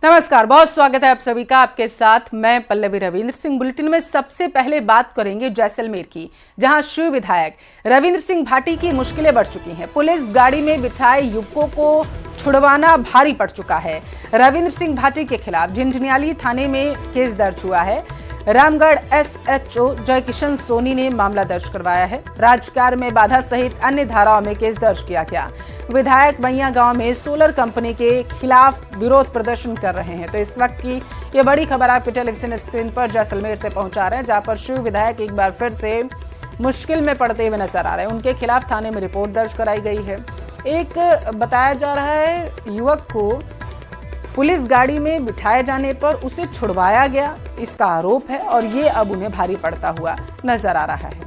नमस्कार, बहुत स्वागत है आप सभी का। आपके साथ मैं पल्लवी रविंद्र सिंह। बुलेटिन में सबसे पहले बात करेंगे जैसलमेर की, जहां शिव विधायक रविंद्र सिंह भाटी की मुश्किलें बढ़ चुकी हैं। पुलिस गाड़ी में बिठाए युवकों को छुड़वाना भारी पड़ चुका है। रविंद्र सिंह भाटी के खिलाफ झिंझुनियाली थाने में केस दर्ज हुआ है। रामगढ़ एसएचओ जयकिशन सोनी ने मामला दर्ज करवाया है। राजकार्य में बाधा सहित अन्य धाराओं में केस दर्ज किया गया। विधायक मैया गांव में सोलर कंपनी के खिलाफ विरोध प्रदर्शन कर रहे हैं। तो इस वक्त की ये बड़ी खबर आपके टेलीविजन स्क्रीन पर जैसलमेर से पहुंचा रहे हैं, जहां पर शिव विधायक एक बार फिर से मुश्किल में पड़ते हुए नजर आ रहे हैं। उनके खिलाफ थाने में रिपोर्ट दर्ज कराई गई है। एक बताया जा रहा है युवक को पुलिस गाड़ी में बिठाए जाने पर उसे छुड़वाया गया, इसका आरोप है और ये अब उन्हें भारी पड़ता हुआ नजर आ रहा है।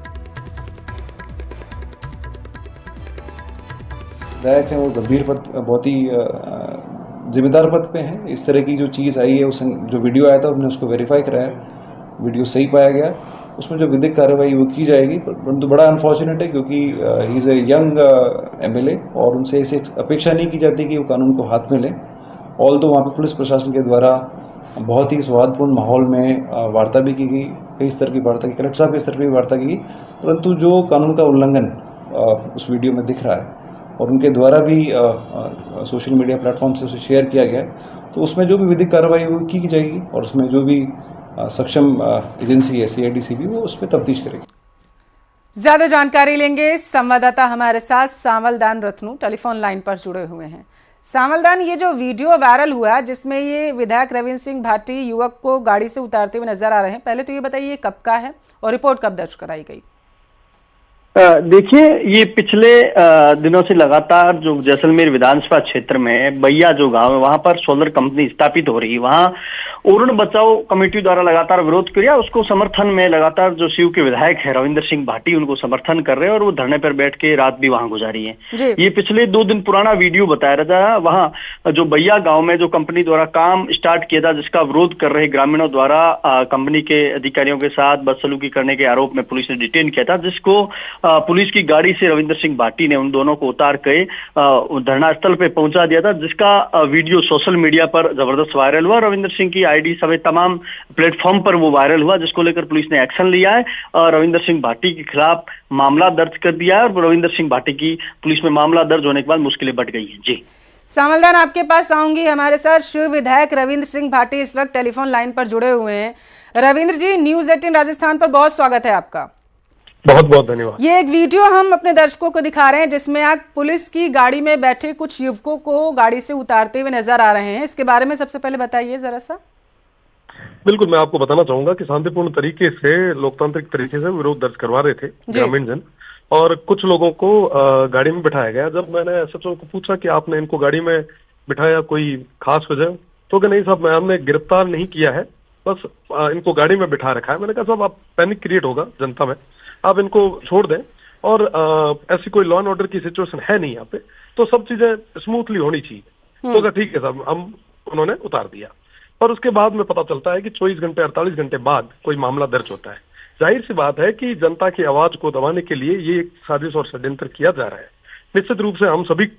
विधायक है वो गंभीर पद, बहुत ही जिम्मेदार पद पे हैं। इस तरह की जो चीज़ आई है, उस जो वीडियो आया था हमने उसको वेरीफाई कराया, वीडियो सही पाया गया। उसमें जो विधिक कार्रवाई वो की जाएगी। परंतु बड़ा अनफॉर्चुनेट है क्योंकि he is a young MLA और उनसे ऐसी अपेक्षा नहीं की जाती कि वो कानून को हाथ में लें। ऑल तो वहाँ पर पुलिस प्रशासन के द्वारा बहुत ही सौहार्दपूर्ण माहौल में वार्ता भी की गई, कई स्तर की वार्ता की, कलेक्टर साहब के स्तर पर भी वार्ता की गई। परंतु जो कानून का उल्लंघन उस वीडियो में दिख रहा है और उनके द्वारा भी सोशल मीडिया प्लेटफॉर्म से उसे शेयर किया गया, तो उसमें जो भी विधिक कार्रवाई वो की जाएगी और उसमें जो भी सक्षम एजेंसी है CIDCB वो उस पर तफ्तीश करेगी। ज्यादा जानकारी लेंगे संवाददाता हमारे साथ सांवलदान रत्नू टेलीफोन लाइन पर जुड़े हुए हैं। सांवलदान, ये जो वीडियो वायरल हुआ जिसमें ये विधायक रविंद्र सिंह भाटी युवक को गाड़ी से उतारते हुए नजर आ रहे हैं, पहले तो ये बताइए कब का है और रिपोर्ट कब दर्ज कराई गई? देखिए, ये पिछले दिनों से लगातार जो जैसलमेर विधानसभा क्षेत्र में बैया जो गांव है वहां पर सोलर कंपनी स्थापित हो रही है, वहां ओरण बचाओ कमेटी द्वारा लगातार विरोध किया। उसको समर्थन में लगातार जो शिव के विधायक है रविंद्र सिंह भाटी उनको समर्थन कर रहे हैं और वो धरने पर बैठ के रात भी वहां गुजारी है। ये पिछले 2 दिन पुराना वीडियो बताया रहा था। वहां जो बैया गाँव में जो कंपनी द्वारा काम स्टार्ट किया था, जिसका विरोध कर रहे ग्रामीणों द्वारा कंपनी के अधिकारियों के साथ बदसलूकी करने के आरोप में पुलिस ने डिटेन किया था, जिसको पुलिस की गाड़ी से रविंद्र सिंह भाटी ने उन दोनों को उतार के धरना स्थल पे पहुंचा दिया था, जिसका वीडियो सोशल मीडिया पर जबरदस्त वायरल हुआ। रविंद्र सिंह की आईडी समेत तमाम प्लेटफॉर्म पर वो वायरल हुआ, जिसको लेकर पुलिस ने एक्शन लिया है और रविंद्र सिंह भाटी के खिलाफ मामला दर्ज कर दिया है। और रविंद्र सिंह भाटी की पुलिस में मामला दर्ज होने के बाद मुश्किलें बढ़ गई हैं। जी सांवलदान, आपके पास आऊंगी। हमारे साथ शिव विधायक रविंद्र सिंह भाटी इस वक्त टेलीफोन लाइन पर जुड़े हुए हैं। रविंद्र जी, न्यूज़ 18 राजस्थान पर बहुत स्वागत है आपका। बहुत बहुत धन्यवाद। ये एक वीडियो हम अपने दर्शकों को दिखा रहे हैं जिसमें आप पुलिस की गाड़ी में बैठे कुछ युवकों को गाड़ी से उतारते हुए नजर आ रहे हैं। इसके बारे में सबसे पहले बताइए जरा सा। बिल्कुल, मैं आपको बताना चाहूंगा कि शांतिपूर्ण तरीके से, लोकतांत्रिक तरीके से विरोध दर्ज करवा रहे थे ग्रामीण जन और कुछ लोगों को गाड़ी में बिठाया गया। जब मैंने SHO को पूछा कि आपने इनको गाड़ी में बिठाया कोई खास वजह, तो कि नहीं साहब, हमने गिरफ्तार नहीं किया है, बस इनको गाड़ी में बिठा रखा है। मैंने कहा साहब, आप पैनिक क्रिएट होगा जनता में, आप इनको छोड़ दें और ऐसी कोई लॉ एंड ऑर्डर की सिचुएशन है नहीं यहाँ पे, तो सब चीजें स्मूथली होनी चाहिए। तो ठीक है साहब, हम उन्होंने उतार दिया। और उसके बाद में पता चलता है कि 24 घंटे 48 घंटे बाद कोई मामला दर्ज होता है। जाहिर सी बात है कि जनता की आवाज को दबाने के लिए ये एक साजिश और षड्यंत्र किया जा रहा है। निश्चित रूप से हम सभी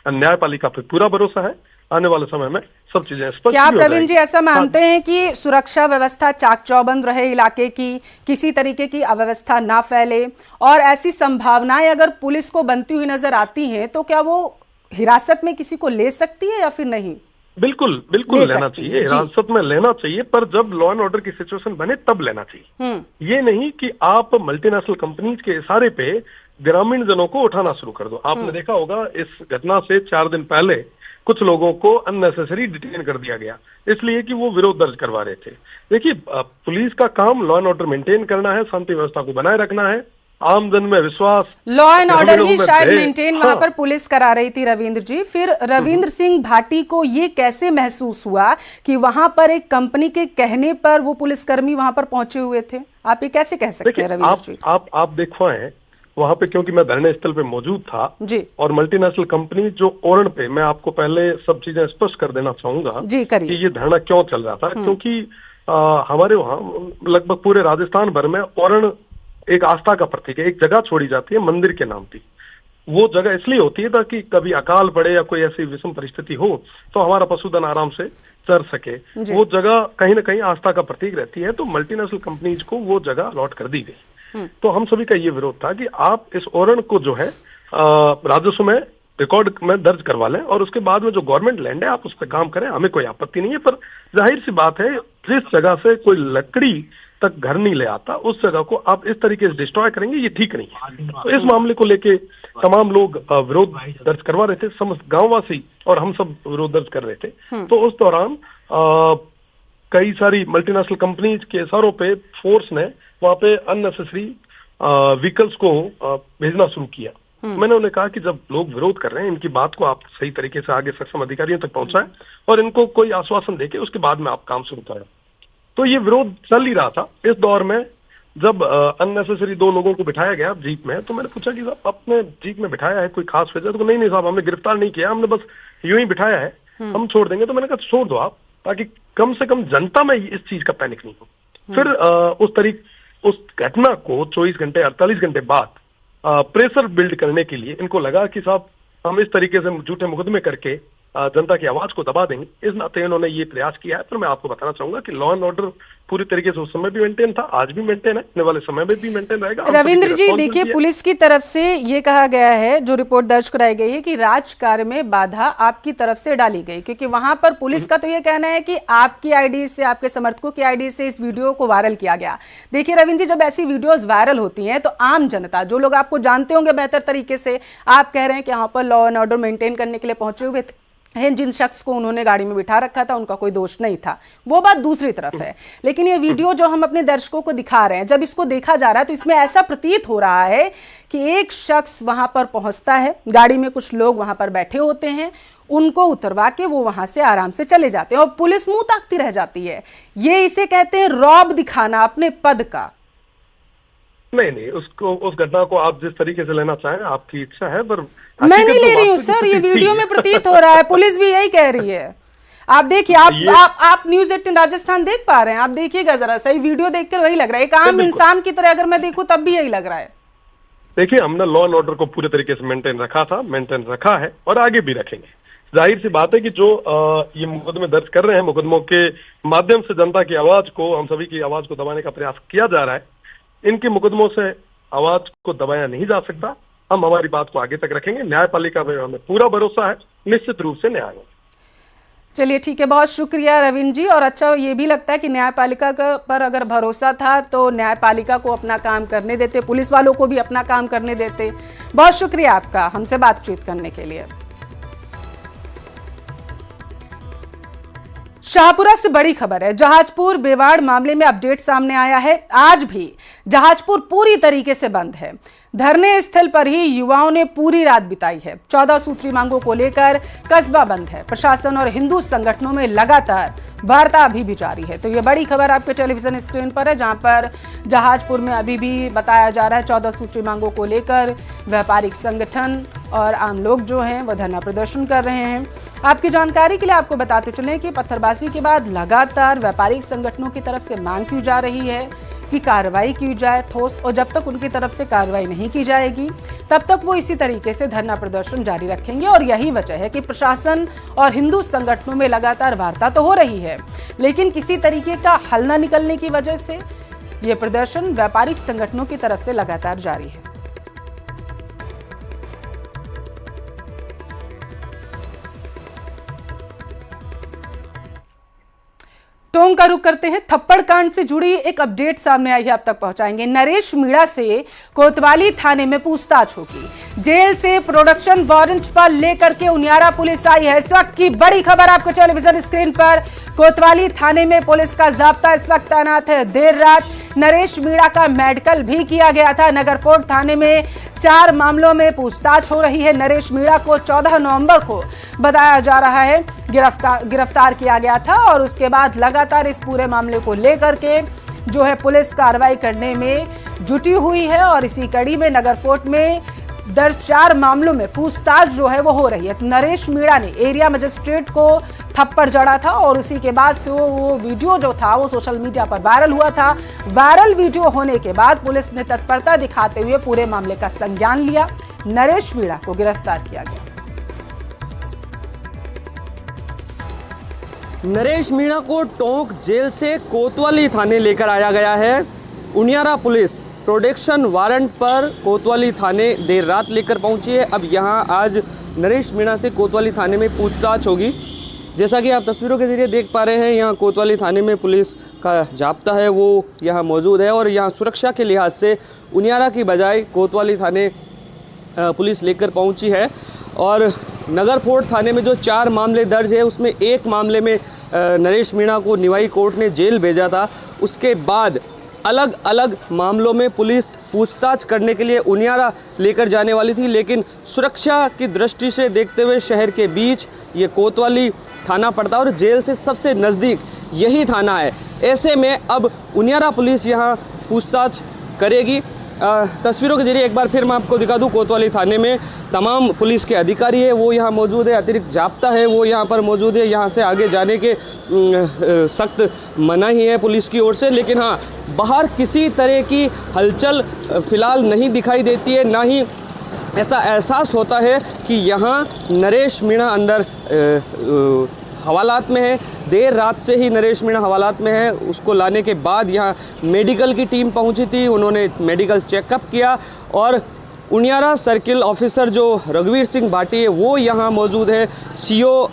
न्यायपालिका पर पूरा भरोसा है, आने वाले समय में सब चीजें स्पष्ट। क्या प्रवीण जी ऐसा मानते हैं कि सुरक्षा व्यवस्था चाक चौबंद रहे इलाके की, किसी तरीके की अव्यवस्था ना फैले, और ऐसी संभावनाएं अगर पुलिस को बनती हुई नजर आती हैं तो क्या वो हिरासत में किसी को ले सकती है या फिर नहीं? बिल्कुल बिल्कुल लेना चाहिए, हिरासत में लेना चाहिए, पर जब लॉ एंड ऑर्डर की सिचुएशन बने तब लेना चाहिए। ये नहीं कि आप मल्टीनेशनल कंपनीज के इशारे पे ग्रामीण जनों को उठाना शुरू कर दो। आपने देखा होगा इस घटना से 4 दिन पहले कुछ लोगों को अननेसेसरी डिटेन कर दिया गया, इसलिए कि वो विरोध दर्ज करवा रहे थे। देखिए, पुलिस का काम लॉ एंड ऑर्डर मेंटेन करना है, शांति व्यवस्था को बनाए रखना है, आम जन में विश्वास, लॉ एंड ऑर्डर ही शायद मेंटेन वहां पर पुलिस करा रही थी। रविंद्र जी, फिर रविंद्र सिंह भाटी को ये कैसे महसूस हुआ कि वहां पर एक कंपनी के कहने पर वो पुलिसकर्मी वहां पर पहुंचे हुए थे? आप ये कैसे कह सकते हैं रविंद्र जी? आप देखवाएं वहां पे, क्योंकि मैं धरने स्थल पे मौजूद था जी, और मल्टीनेशनल कंपनी जो ओरण पे, मैं आपको पहले सब चीजें स्पष्ट कर देना चाहूंगा जी, कि ये धरना क्यों चल रहा था। क्योंकि हमारे वहाँ लगभग पूरे राजस्थान भर में ओरण एक आस्था का प्रतीक है। एक जगह छोड़ी जाती है मंदिर के नाम की, वो जगह इसलिए होती है ताकि कभी अकाल पड़े या कोई ऐसी विषम परिस्थिति हो तो हमारा पशुधन आराम से चर सके, वो जगह कहीं ना कहीं आस्था का प्रतीक रहती है, तो मल्टीनेशनल कंपनीज को वो जगह अलॉट कर दी गई। तो हम सभी का ये विरोध था कि आप इस ओरण को जो है राजस्व में रिकॉर्ड में दर्ज करवा लें और उसके बाद में जो गवर्नमेंट लैंड है आप उस पर काम करें, हमें कोई आपत्ति नहीं है। पर जाहिर सी बात है, जिस जगह से कोई लकड़ी तक घर नहीं ले आता उस जगह को आप इस तरीके से डिस्ट्रॉय करेंगे, ये ठीक नहीं है। तो इस मामले को लेके तमाम लोग विरोध दर्ज करवा रहे थे, समस्त गांववासी और हम सब विरोध दर्ज कर रहे थे। तो उस दौरान कई सारी मल्टीनेशनल कंपनीज के इशारों पे फोर्स ने वहां पे अननेसेसरी व्हीकल्स को भेजना शुरू किया। मैंने उन्हें कहा कि जब लोग विरोध कर रहे हैं, इनकी बात को आप सही तरीके से आगे सक्षम अधिकारियों तक पहुंचाएं और इनको कोई आश्वासन देके उसके बाद में आप काम शुरू करें। तो ये विरोध चल ही रहा था। इस दौर में जब अननेसेसरी 2 लोगों को बिठाया गया जीप में, तो मैंने पूछा कि साहब आपने जीप में बिठाया है, कोई खास वजह? तो नहीं साहब, हमने गिरफ्तार नहीं किया, हमने बस यूं ही बिठाया है, हम छोड़ देंगे। तो मैंने कहा छोड़ दो आप, ताकि कम से कम जनता में इस चीज का पैनिक नहीं हो। फिर उस घटना को 24 घंटे 48 घंटे बाद प्रेशर बिल्ड करने के लिए इनको लगा कि साहब हम इस तरीके से झूठे मुकदमे करके जनता की आवाज को दबा देंगे। इस नाते इन्होंने ये प्रयास किया है। पर मैं आपको बताना चाहूंगा कि लॉ एंड ऑर्डर पूरी तरीके से उस समय भी मेंटेन था, आज भी मेंटेन है, आने वाले समय में भी मेंटेन रहेगा। रविंद्र जी, देखिए, पुलिस की तरफ से ये कहा गया है, जो रिपोर्ट दर्ज कराई गई है, कि राजकार्य में बाधा आपकी तरफ से डाली गई, क्योंकि वहां पर पुलिस का तो ये कहना है कि आपकी आईडी से, आपके समर्थकों की आईडी से इस वीडियो को वायरल किया गया। देखिए रविंद्र जी, जब ऐसी वीडियोज वायरल होती हैं तो आम जनता, जो लोग आपको जानते होंगे बेहतर तरीके से, आप कह रहे हैं कि यहाँ पर लॉ एंड ऑर्डर मेंटेन करने के लिए पहुंचे हुए थे, जिन शख्स को उन्होंने गाड़ी में बिठा रखा था उनका कोई दोष नहीं था, वो बात दूसरी तरफ है। लेकिन ये वीडियो जो हम अपने दर्शकों को दिखा रहे हैं, जब इसको देखा जा रहा है तो इसमें ऐसा प्रतीत हो रहा है कि एक शख्स वहां पर पहुंचता है, गाड़ी में कुछ लोग वहां पर बैठे होते हैं, उनको उतरवा के वो वहां से आराम से चले जाते हैं और पुलिस मुंह ताकती रह जाती है। ये इसे कहते हैं रौब दिखाना अपने पद का। नहीं, उसको, उस घटना को आप जिस तरीके से लेना चाहें आपकी इच्छा है, पर मैं नहीं ले रही हूँ सर, ये वीडियो में प्रतीत हो रहा है, पुलिस भी यही कह रही है। आप देखिए, आप न्यूज़ 18 राजस्थान देख पा रहे हैं, आप देखिएगा जरा सही, वीडियो देखकर वही लग रहा है, एक आम इंसान की तरह अगर मैं देखूं तब भी यही लग रहा है। देखिए, हमने लॉ एंड ऑर्डर को पूरे तरीके से मेंटेन रखा है और आगे भी रखेंगे। जाहिर सी बात है कि जो ये मुकदमे दर्ज कर रहे हैं, मुकदमों के माध्यम से जनता की आवाज को, हम सभी की आवाज को दबाने का प्रयास किया जा रहा है। इनके मुकदमों से आवाज को दबाया नहीं जा सकता। हम हमारी बात को आगे तक रखेंगे। न्यायपालिका में हमें पूरा भरोसा है, निश्चित रूप से न्याय होगा। चलिए ठीक है, बहुत शुक्रिया रविंद्र जी। और अच्छा ये भी लगता है कि न्यायपालिका पर अगर भरोसा था तो न्यायपालिका को अपना काम करने देते, पुलिस वालों को भी अपना काम करने देते। बहुत शुक्रिया आपका हमसे बातचीत करने के लिए। शाहपुरा से बड़ी खबर है, जहाजपुर बेवाड़ मामले में अपडेट सामने आया है। आज भी जहाजपुर पूरी तरीके से बंद है। धरने स्थल पर ही युवाओं ने पूरी रात बिताई है। 14 सूत्री मांगों को लेकर कस्बा बंद है। प्रशासन और हिंदू संगठनों में लगातार वार्ता अभी भी जारी है। तो ये बड़ी खबर आपके टेलीविजन स्क्रीन पर है, जहां पर जहाजपुर में अभी भी बताया जा रहा है 14 सूत्री मांगों को लेकर व्यापारिक संगठन और आम लोग जो हैं वो धरना प्रदर्शन कर रहे हैं। आपकी जानकारी के लिए आपको बताते चलें कि पत्थरबाजी के बाद लगातार व्यापारिक संगठनों की तरफ से मांग की जा रही है कि कार्रवाई की जाए ठोस, और जब तक उनकी तरफ से कार्रवाई नहीं की जाएगी तब तक वो इसी तरीके से धरना प्रदर्शन जारी रखेंगे। और यही वजह है कि प्रशासन और हिंदू संगठनों में लगातार वार्ता तो हो रही है, लेकिन किसी तरीके का हल न निकलने की वजह से ये प्रदर्शन व्यापारिक संगठनों की तरफ से लगातार जारी है। टोंक का रुख करते हैं। थप्पड़ कांड से जुड़ी एक अपडेट सामने आई है, अब तक पहुंचाएंगे। नरेश मीणा से कोतवाली थाने में पूछताछ होगी। जेल से प्रोडक्शन वारंट पर लेकर के उनियारा पुलिस आई है। इस वक्त की बड़ी खबर आपको टेलीविजन स्क्रीन पर। कोतवाली थाने में पुलिस का जाब्ता इस वक्त तैनात है। देर रात नरेश मीणा का मेडिकल भी किया गया था। नगर फोर्ट थाने में 4 मामलों में पूछताछ हो रही है। नरेश मीणा को 14 नवंबर को बताया जा रहा है गिरफ्तार किया गया था, और उसके बाद लगातार इस पूरे मामले को लेकर के जो है पुलिस कार्रवाई करने में जुटी हुई है। और इसी कड़ी में नगर फोर्ट में दर्ज 4 मामलों में पूछताछ जो है वो हो रही है। नरेश मीणा ने एरिया मजिस्ट्रेट को थप्पड़ जड़ा था, और उसी के बाद से वो वीडियो जो था वो सोशल मीडिया पर वायरल हुआ था। वायरल वीडियो होने के बाद पुलिस ने तत्परता दिखाते हुए पूरे मामले का संज्ञान लिया। नरेश मीणा को गिरफ्तार किया गया। नरेश मीणा को टोंक जेल से कोतवाली थाने लेकर आया गया है। उनियारा पुलिस प्रोटेक्शन वारंट पर कोतवाली थाने देर रात लेकर पहुंची है। अब यहां आज नरेश मीणा से कोतवाली थाने में पूछताछ होगी। जैसा कि आप तस्वीरों के जरिए देख पा रहे हैं, यहाँ कोतवाली थाने में पुलिस का जाब्ता है वो यहाँ मौजूद है और यहाँ सुरक्षा के लिहाज से उनियारा की बजाय कोतवाली थाने पुलिस लेकर पहुंची है। और नगर फोर्ट थाने में जो 4 मामले दर्ज है उसमें एक मामले में नरेश मीणा को निवाई कोर्ट ने जेल भेजा था। उसके बाद अलग अलग मामलों में पुलिस पूछताछ करने के लिए उनियारा लेकर जाने वाली थी, लेकिन सुरक्षा की दृष्टि से देखते हुए शहर के बीच ये कोतवाली थाना पड़ता है और जेल से सबसे नज़दीक यही थाना है। ऐसे में अब उनियारा पुलिस यहाँ पूछताछ करेगी। तस्वीरों के जरिए एक बार फिर मैं आपको दिखा दूं, कोतवाली थाने में तमाम पुलिस के अधिकारी है वो यहाँ मौजूद है, अतिरिक्त जाब्ता है वो यहाँ पर मौजूद है। यहाँ से आगे जाने के सख्त मनाही है पुलिस की ओर से, लेकिन हाँ, बाहर किसी तरह की हलचल फ़िलहाल नहीं दिखाई देती है, ना ही ऐसा एहसास होता है कि यहाँ नरेश मीणा अंदर हवालात में है। देर रात से ही नरेश मीणा हवालात में है। उसको लाने के बाद यहाँ मेडिकल की टीम पहुँची थी, उन्होंने मेडिकल चेकअप किया और उनियारा सर्किल ऑफिसर जो रघुवीर सिंह भाटी है वो यहाँ मौजूद है। सीओ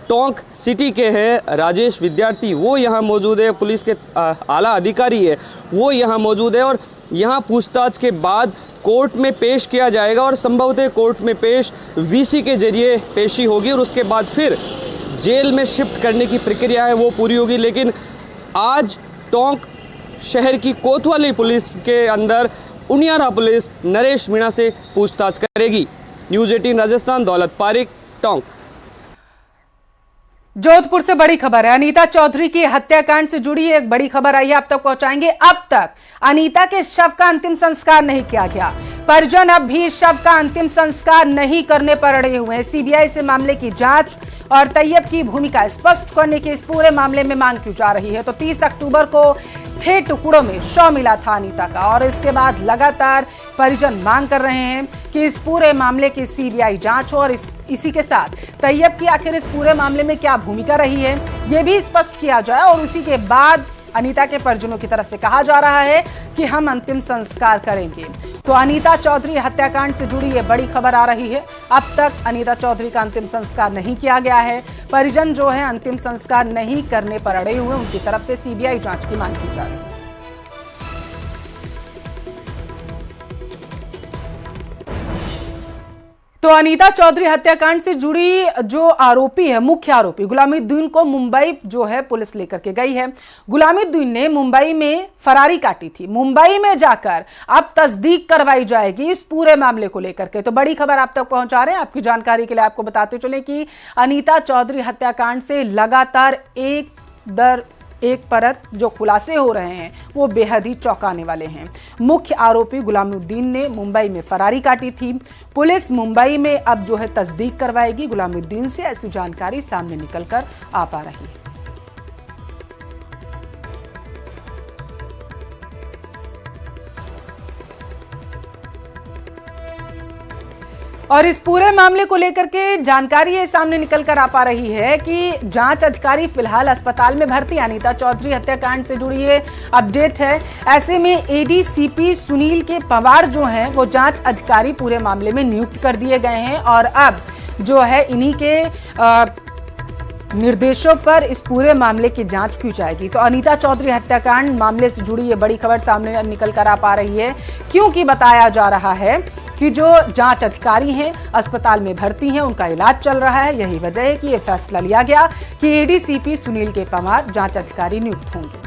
टोंक सिटी के हैं राजेश विद्यार्थी वो यहाँ मौजूद है। पुलिस के आला अधिकारी है वो यहाँ मौजूद है और यहाँ पूछताछ के बाद कोर्ट में पेश किया जाएगा और संभवतः कोर्ट में पेश वीसी के जरिए पेशी होगी और उसके बाद फिर जेल में शिफ्ट करने की प्रक्रिया है वो पूरी होगी। लेकिन आज टोंक शहर की कोतवाली पुलिस के अंदर उनियारा पुलिस नरेश मीणा से पूछताछ करेगी। न्यूज़ 18 राजस्थान, दौलत पारिक, टोंक। जोधपुर से बड़ी खबर है। अनीता चौधरी की हत्याकांड से जुड़ी एक बड़ी खबर आई है, आप तक पहुंचाएंगे। अब तक अनीता के शव का अंतिम संस्कार नहीं किया गया। परिजन अब भी शव का अंतिम संस्कार नहीं करने पर अड़े हुए हैं। सीबीआई से मामले की जांच और तैयब की भूमिका स्पष्ट करने की इस पूरे मामले में मांग की जा रही है। तो 30 अक्टूबर को 6 टुकड़ों में शव मिला था अनीता का और इसके बाद लगातार परिजन मांग कर रहे हैं कि इस पूरे मामले की सीबीआई जांच हो और इसी के साथ तैयब की आखिर इस पूरे मामले में क्या भूमिका रही है ये भी स्पष्ट किया जाए। और उसी के बाद अनीता के परिजनों की तरफ से कहा जा रहा है कि हम अंतिम संस्कार करेंगे। तो अनीता चौधरी हत्याकांड से जुड़ी ये बड़ी खबर आ रही है। अब तक अनीता चौधरी का अंतिम संस्कार नहीं किया गया है। परिजन जो है अंतिम संस्कार नहीं करने पर अड़े हुए, उनकी तरफ से सीबीआई जांच की मांग की जा रही है। तो अनीता चौधरी हत्याकांड से जुड़ी जो आरोपी है, मुख्य आरोपी गुलामुद्दीन को मुंबई जो है पुलिस लेकर के गई है। गुलामुद्दीन ने मुंबई में फरारी काटी थी। मुंबई में जाकर अब तस्दीक करवाई जाएगी इस पूरे मामले को लेकर के। तो बड़ी खबर आप तक पहुंचा रहे हैं। आपकी जानकारी के लिए आपको बताते चले कि अनीता चौधरी हत्याकांड से लगातार एक परत जो खुलासे हो रहे हैं वो बेहद ही चौंकाने वाले हैं। मुख्य आरोपी गुलामुद्दीन ने मुंबई में फरारी काटी थी। पुलिस मुंबई में अब जो है तस्दीक करवाएगी गुलामुद्दीन से, ऐसी जानकारी सामने निकलकर आ पा रही है। और इस पूरे मामले को लेकर के जानकारी ये सामने निकल कर आ पा रही है कि जांच अधिकारी फिलहाल अस्पताल में भर्ती। अनीता चौधरी हत्याकांड से जुड़ी ये अपडेट है। ऐसे में एडीसीपी सुनील के पवार जो हैं वो जांच अधिकारी पूरे मामले में नियुक्त कर दिए गए हैं और अब जो है इन्हीं के निर्देशों पर इस पूरे मामले की जांच की जाएगी। तो अनीता चौधरी हत्याकांड मामले से जुड़ी ये बड़ी खबर सामने निकल कर आ पा रही है, क्योंकि बताया जा रहा है कि जो जांच अधिकारी हैं अस्पताल में भर्ती हैं, उनका इलाज चल रहा है। यही वजह है कि यह फैसला लिया गया कि एडीसीपी सुनील के पवार जांच अधिकारी नियुक्त होंगे।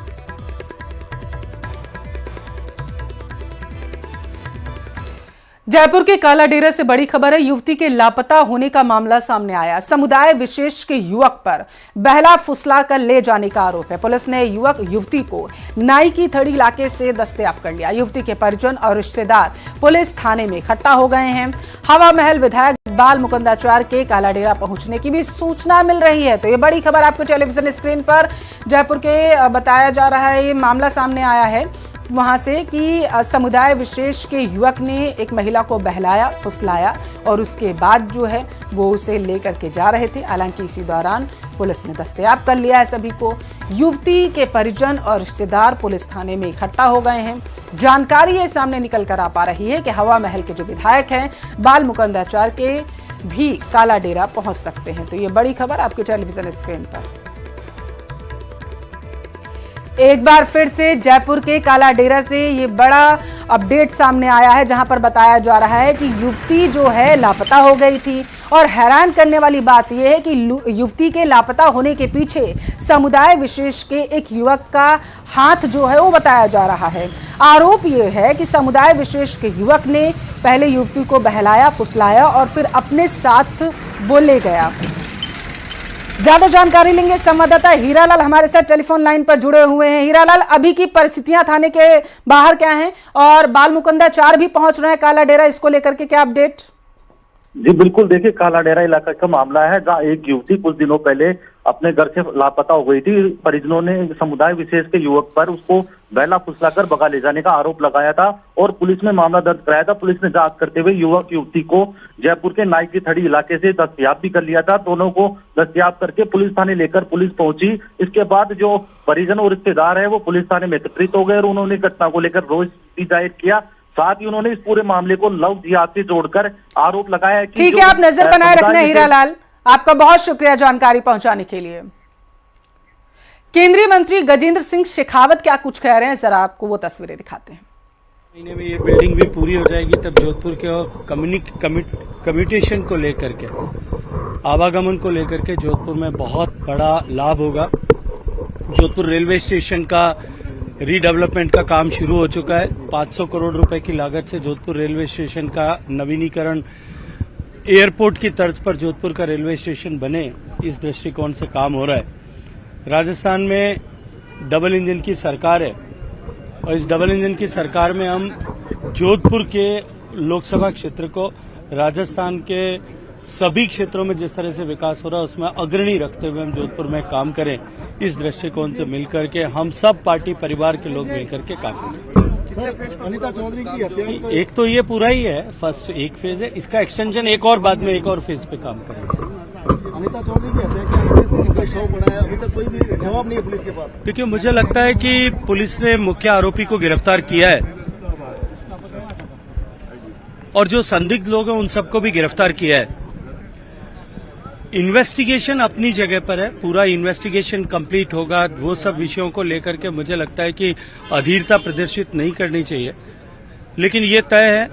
जयपुर के काला डेरा से बड़ी खबर है। युवती के लापता होने का मामला सामने आया। समुदाय विशेष के युवक पर बहला फुसला कर ले जाने का आरोप है। पुलिस ने युवक युवती को नाई की थड़ी इलाके से दस्तयाब कर लिया। युवती के परिजन और रिश्तेदार पुलिस थाने में इकट्ठा हो गए हैं। हवा महल विधायक बाल मुकुंदाचार्य के काला डेरा पहुंचने की भी सूचना मिल रही है। तो ये बड़ी खबर आपको टेलीविजन स्क्रीन पर जयपुर के बताया जा रहा है। ये मामला सामने आया है वहां से कि समुदाय विशेष के युवक ने एक महिला को बहलाया फुसलाया और उसके बाद जो है वो उसे लेकर के जा रहे थे। हालांकि इसी दौरान पुलिस ने दस्तयाब कर लिया है सभी को। युवती के परिजन और रिश्तेदार पुलिस थाने में इकट्ठा हो गए हैं। जानकारी ये सामने निकल कर आ पा रही है कि हवा महल के जो विधायक हैं बाल मुकुंदाचार्य के भी काला डेरा पहुंच सकते हैं। तो ये बड़ी खबर आपके टेलीविजन स्क्रीन पर। एक बार फिर से जयपुर के काला डेरा से ये बड़ा अपडेट सामने आया है, जहां पर बताया जा रहा है कि युवती जो है लापता हो गई थी। और हैरान करने वाली बात यह है कि युवती के लापता होने के पीछे समुदाय विशेष के एक युवक का हाथ जो है वो बताया जा रहा है। आरोप यह है कि समुदाय विशेष के युवक ने पहले युवती को बहलाया फुसलाया और फिर अपने साथ वो ले गया। ज्यादा जानकारी लेंगे संवाददाता हीरालाल हमारे साथ टेलीफोन लाइन पर जुड़े हुए हैं। हीरालाल, अभी की परिस्थितियां थाने के बाहर क्या हैं और बाल मुकुंदाचार्य भी पहुंच रहे हैं काला डेरा, इसको लेकर के क्या अपडेट? जी बिल्कुल, देखिए काला डेरा इलाका का मामला है जहां एक युवती कुछ दिनों पहले अपने घर से लापता हो गई थी। परिजनों ने समुदाय विशेष के युवक पर उसको बहला फुसलाकर भगा ले जाने का आरोप लगाया था और पुलिस में मामला दर्ज कराया था। पुलिस ने जांच करते हुए युवक युवती को जयपुर के नाई की थड़ी इलाके से दस्तयाब भी कर लिया था। दोनों को दस्तयाब करके पुलिस थाने लेकर पुलिस पहुंची। इसके बाद जो परिजन और रिश्तेदार है वो पुलिस थाने में एकत्रित हो गए और उन्होंने घटना को लेकर रोष भी जाहिर किया। साथ ही उन्होंने इस पूरे मामले को लव जिहाद से जोड़कर आरोप लगाया कि ठीक है, आप नजर बनाए रखना हीरालाल, आपका बहुत शुक्रिया जानकारी पहुंचाने के लिए। केंद्रीय मंत्री गजेंद्र सिंह शेखावत क्या कुछ कह रहे हैं, जरा आपको वो तस्वीरें दिखाते हैं। महीने में ये बिल्डिंग भी पूरी हो जाएगी, तब जोधपुर के कम्युनिकेशन को लेकर के, आवागमन को लेकर के जोधपुर में बहुत बड़ा लाभ होगा। जोधपुर रेलवे स्टेशन का रीडेवलपमेंट का काम शुरू हो चुका है। 500 करोड़ रुपए की लागत से जोधपुर रेलवे स्टेशन का नवीनीकरण, एयरपोर्ट की तर्ज पर जोधपुर का रेलवे स्टेशन बने, इस दृष्टिकोण से काम हो रहा है। राजस्थान में डबल इंजन की सरकार है और इस डबल इंजन की सरकार में हम जोधपुर के लोकसभा क्षेत्र को राजस्थान के सभी क्षेत्रों में जिस तरह से विकास हो रहा है उसमें अग्रणी रखते हुए हम जोधपुर में काम करें, इस दृष्टिकोण से मिलकर के हम सब पार्टी परिवार के लोग मिलकर के काम करें। अनिता चौधरी की हत्या एक तो ये पूरा ही है, फर्स्ट एक फेज है, इसका एक्सटेंशन एक और बाद में एक और फेज पे काम करेंगे। अनिता चौधरी की हत्या शव पड़ा है, अभी तक कोई भी जवाब नहीं है पुलिस के पास। देखिए, मुझे लगता है कि पुलिस ने मुख्य आरोपी को गिरफ्तार किया है और जो संदिग्ध लोग हैं उन सबको भी गिरफ्तार किया है। इन्वेस्टिगेशन अपनी जगह पर है, पूरा इन्वेस्टिगेशन कंप्लीट होगा। वो सब विषयों को लेकर के मुझे लगता है कि अधीरता प्रदर्शित नहीं करनी चाहिए, लेकिन ये तय है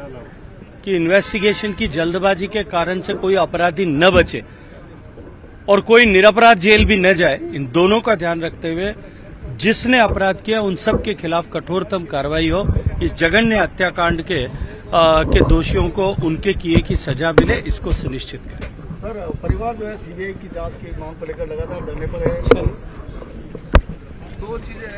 कि इन्वेस्टिगेशन की जल्दबाजी के कारण से कोई अपराधी न बचे और कोई निरपराध जेल भी न जाए। इन दोनों का ध्यान रखते हुए जिसने अपराध किया उन सब के खिलाफ कठोरतम कार्रवाई हो। इस जघन्य हत्याकांड के दोषियों को उनके किए की सजा मिले, इसको सुनिश्चित करें। सर, परिवार जो है सीबीआई की जांच की मांग को लेकर लगातार धरने पर है। दो चीजें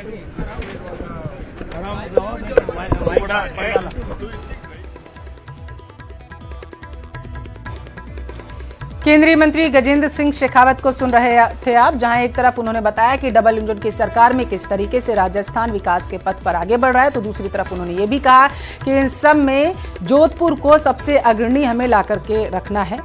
केंद्रीय मंत्री गजेंद्र सिंह शेखावत को सुन रहे थे आप, जहां एक तरफ उन्होंने बताया कि डबल इंजन की सरकार में किस तरीके से राजस्थान विकास के पथ पर आगे बढ़ रहा है, तो दूसरी तरफ उन्होंने ये भी कहा कि इन सब में जोधपुर को सबसे अग्रणी हमें ला करके रखना है।